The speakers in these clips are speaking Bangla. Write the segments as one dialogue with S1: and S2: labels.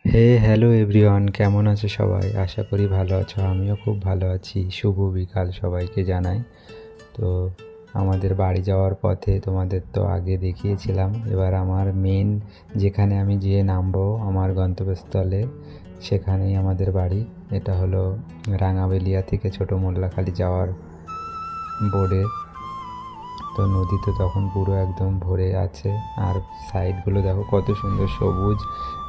S1: হ্যালো এভরিওয়ান, কেমন আছো সবাই? আশা করি ভালো আছো। আমিও খুব ভালো আছি। শুভ বিকাল সবাইকে জানাই। তো আমাদের বাড়ি যাওয়ার পথে তোমাদের তো আগে দেখিয়েছিলাম, এবার আমার মেন যেখানে আমি যেয়ে নামবো আমার গন্তব্যস্থলে, সেখানেই আমাদের বাড়ি। এটা হলো রাঙাবেলিয়া থেকে ছোট মোল্লাখালি যাওয়ার বোর্ডে। তো নদী তো তখন পুরো একদম ভরে আছে, আর সাইডগুলো দেখো কত সুন্দর সবুজ,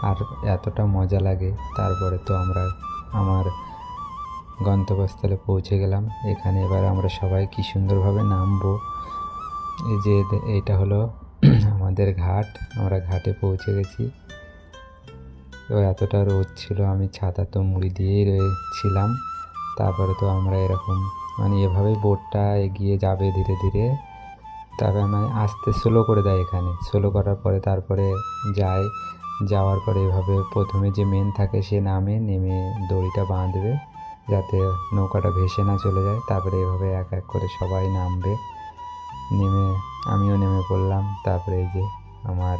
S1: আর এতটা মজা লাগে। তারপরে তো আমরা আমার গন্তব্যস্থলে পৌঁছে গেলাম। এখানে এবার আমরা সবাই কি সুন্দরভাবে নামবো। এই যে এইটা হলো আমাদের ঘাট, আমরা ঘাটে পৌঁছে গেছি। তো এতটা রোদ ছিল, আমি ছাতা তো মুড়ি দিয়েই রয়েছিলাম। তারপরে তো আমরা এরকম এভাবেই বোটটা এগিয়ে যাবে ধীরে ধীরে। তারপরে আস্তে স্লো করে দেয়, এখানে স্লো করার পরে তারপরে যাওয়ার পরে এভাবে প্রথমে যে মেন থাকে সে নেমে দড়িটা বাঁধবে যাতে নৌকাটা ভেসে না চলে যায়। তারপরে এভাবে এক এক করে সবাই নামবে। আমিও নেমে পড়লাম। তারপরে এই যে আমার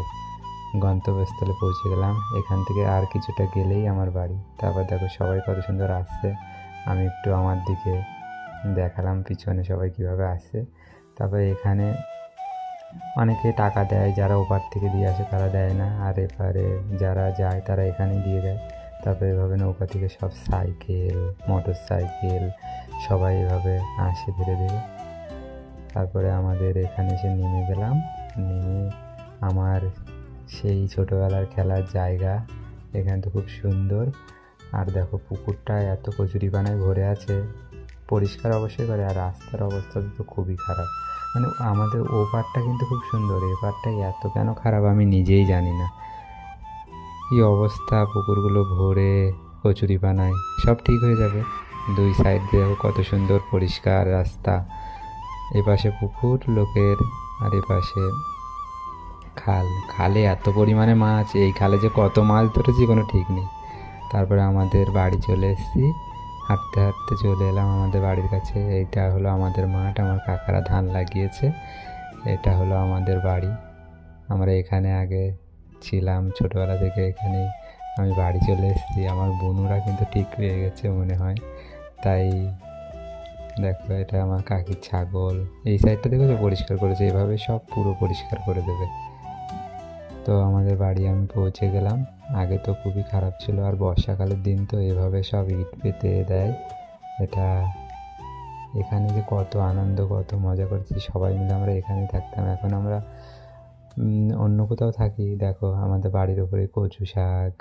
S1: গন্তব্যস্থলে পৌঁছে গেলাম। এখান থেকে আর কিছুটা গেলেই আমার বাড়ি। তারপর দেখো সবাই কত সুন্দর আসছে, আমি একটু আমার দিকে দেখালাম পিছনে সবাই কীভাবে আসছে। তারপরে এখানে অনেকে টাকা দেয়, যারা ওপার থেকে দিয়ে আসে তারা দেয় না, আর এপারে যারা যায় তারা এখানেই দিয়ে দেয়। তারপরে এভাবে নৌকা থেকে সব সাইকেল, মোটর সাইকেল সবাই এভাবে আসে ধীরে ধীরে। তারপরে আমাদের এখানে এসে নেমে গেলাম। নেমে আমার সেই ছোটোবেলার খেলার জায়গা, এখানে তো খুব সুন্দর। আর দেখো পুকুরটা এত কচুরিপানায় ভরে আছে, পরিষ্কার অবশ্যই করে, আর রাস্তার অবস্থা তো খুবই খারাপ। আমাদের ও পারটা কিন্তু খুব সুন্দর, এ পারটাই এত কেন খারাপ আমি নিজেই জানি না। কী অবস্থা, পুকুরগুলো ভরে কচুরিপানায়। সব ঠিক হয়ে যাবে। দুই সাইড দিয়ে কত সুন্দর পরিষ্কার রাস্তা, এপাশে পুকুর লোকের, আর এপাশে খালে এত পরিমাণে মাছ, এই খালে যে কত মাছ ধরেছি কোনো ঠিক নেই। তারপরে আমাদের বাড়ি চলে এসেছি, হাঁটতে হাঁটতে চলে এলাম আমাদের বাড়ির কাছে। এইটা হলো আমাদের মাঠ, আমার কাকারা ধান লাগিয়েছে। এটা হলো আমাদের বাড়ি। আমরা এখানে আগে ছিলাম ছোটোবেলা থেকে, এখানেই। আমি বাড়ি চলে এসেছি, আমার বোনুরা কিন্তু ঠিক পেয়ে গেছে মনে হয়। তাই দেখো এটা আমার কাকির ছাগল। এই সাইডটা দেখেছো পরিষ্কার করেছে, এভাবে সব পুরো পরিষ্কার করে দেবে। তো আমাদের বাড়ি আমি পৌঁছে গেলাম। আগে তো খুবই খারাপ ছিল, আর বর্ষাকালের দিন তো এভাবে সব ইট পেতে দেয়। এটা এখানে যে কত আনন্দ, কত মজা করছি সবাই মিলে, আমরা এখানেই থাকতাম। এখন আমরা অন্য কোথাও থাকি। দেখো আমাদের বাড়ির ওপরে কচু শাক,